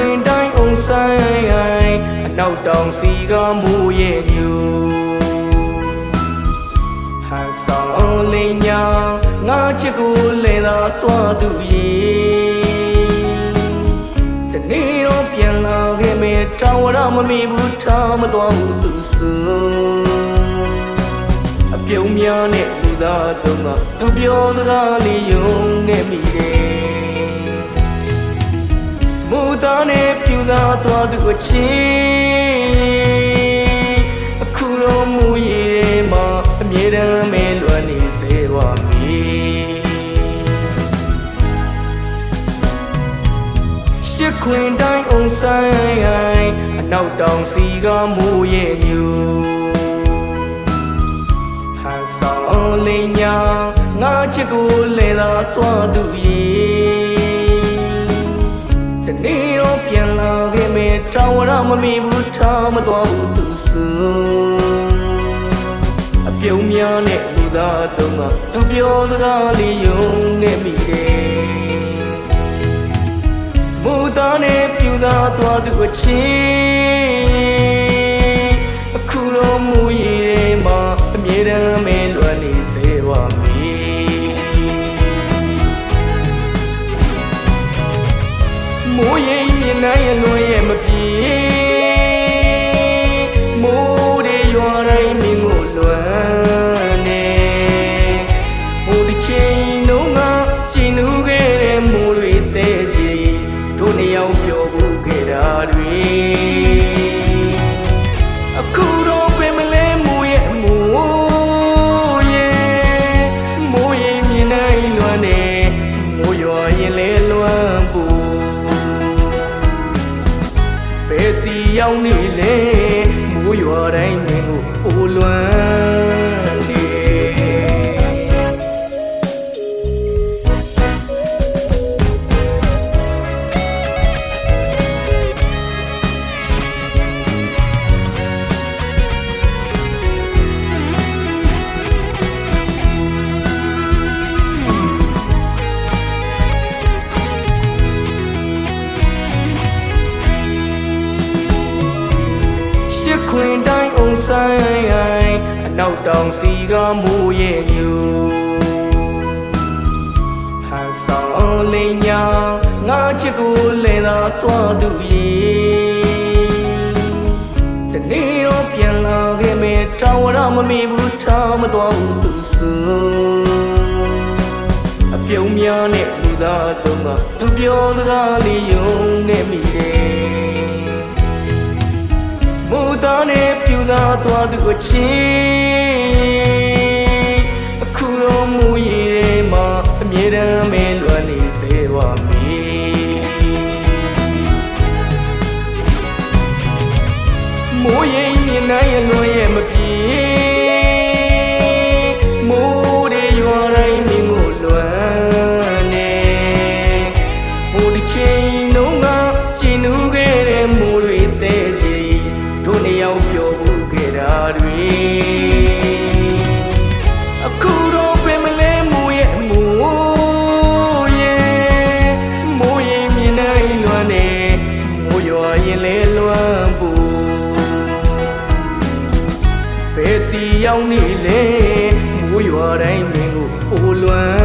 ခွင်တိုင်းအောင်ဆိုင်အနောက်တောင်စီကမိုးရဲ့ညူဟန်ဆောင်လင်းညာငါချစ်ကိုလဲသာတွားသူရေတနေ့တော့ပြန်လာခဲ့မယ်တောင်းရမမေဘူးထားမသွားဘူးသူဆိုအပြုံးများနဲ့လူသားတို့ကသူပြောစကားလေးယုံနေမိတယ်မူသားနဲ့ပြူသားသွားသူအချင်းအခုတော့မူရည်ထဲမှာအမြဲတမ်းမဲလွမ်းနေစေပါမည်ရှစ်ခွင်တိုင်းအောင်ဆိုင်အနောက်တောင်စီကမိုးရဲ့ညူဟန်ဆောင်လင်းညာငါချစ်ကိုလဲသာတွားသူရေတနေ့တော့ပြန်လာခဲ့မယ်တောင်းရမမေဘူးထားမသွားဘူးသူဆိုအပြုံးများနဲ့လူသားတို့ကသူပြောစကားလေးယုံနေမိတယ်မူသားနဲ့ပြူသားသွားသူအချင်းအခုတော့မူရည်ထဲမှာအမြဲတမ်းမဲလွမ်းနေစေပါမည်မိုးရိမ်မြင်နိုင်ရလွန်ရဲ့မပြေမိုးတွေရွာတိုင်းမြင်ကိုလွမ်းနေဟိုဒီချိန်လုံးကကျင်နူးခဲ့တဲ့မိုးတွေတဲ့ချီတို့နှစ်ယောက်ပြောဖို့ခဲ့တာတွေအခုတော့ပင်မလဲမိုးရဲ့မိုးရိမ်မြင်နိုင်လွမ်းနေမိုးရွာရင်လဲလွမ်းဖို့ဘယ်စီရောက်နေလဲမိုးရွာတိုင်းမြင်ကိုအိုလွမ်းနေခွင်တိုင်းအောင်ဆိုင်အနောက်တောင်စီကမိုးရဲ့ညူဟန်ဆောင်လင်းညာငါချစ်ကိုလဲသာတွားသူရေတနေ့တော့ပြန်လာခဲ့မယ်တောင်းရမမေဘူးထားမသွားဘူးသူဆိုအပြုံးများနဲ့လူသားတို့ကသူပြောစကားလေးယုံနေမိတယ်မူသားနဲ့ပြူသားသွားသူအချင်းအခုတော့မူရည်ထဲမှာအမြဲတမ်းမဲလွမ်းနေစေပါမည်မိုးရိမ်မြင်နိုင်ရလွန်ရဲ့မပြေမိုးတွေရွာတိုင်းမြင်ကိုလွမ်းနေဟိုဒီချိန်လုံးကကျင်နူးခဲ့တဲ့မိုးတွေတဲ့ချီတို့နှစ်ယောက်ပြောဖို့ခဲ့တာတွေအခုတော့ပင်မလဲမိုးရဲ့မိုးရိမ်မြင်နိုင်လွမ်းနေမိုးရွာရင်လဲလွမ်းဖို့ဘယ်စီရောက်နေလဲမိုးရွာတိုင်းမြင်ကိုအိုလွမ်း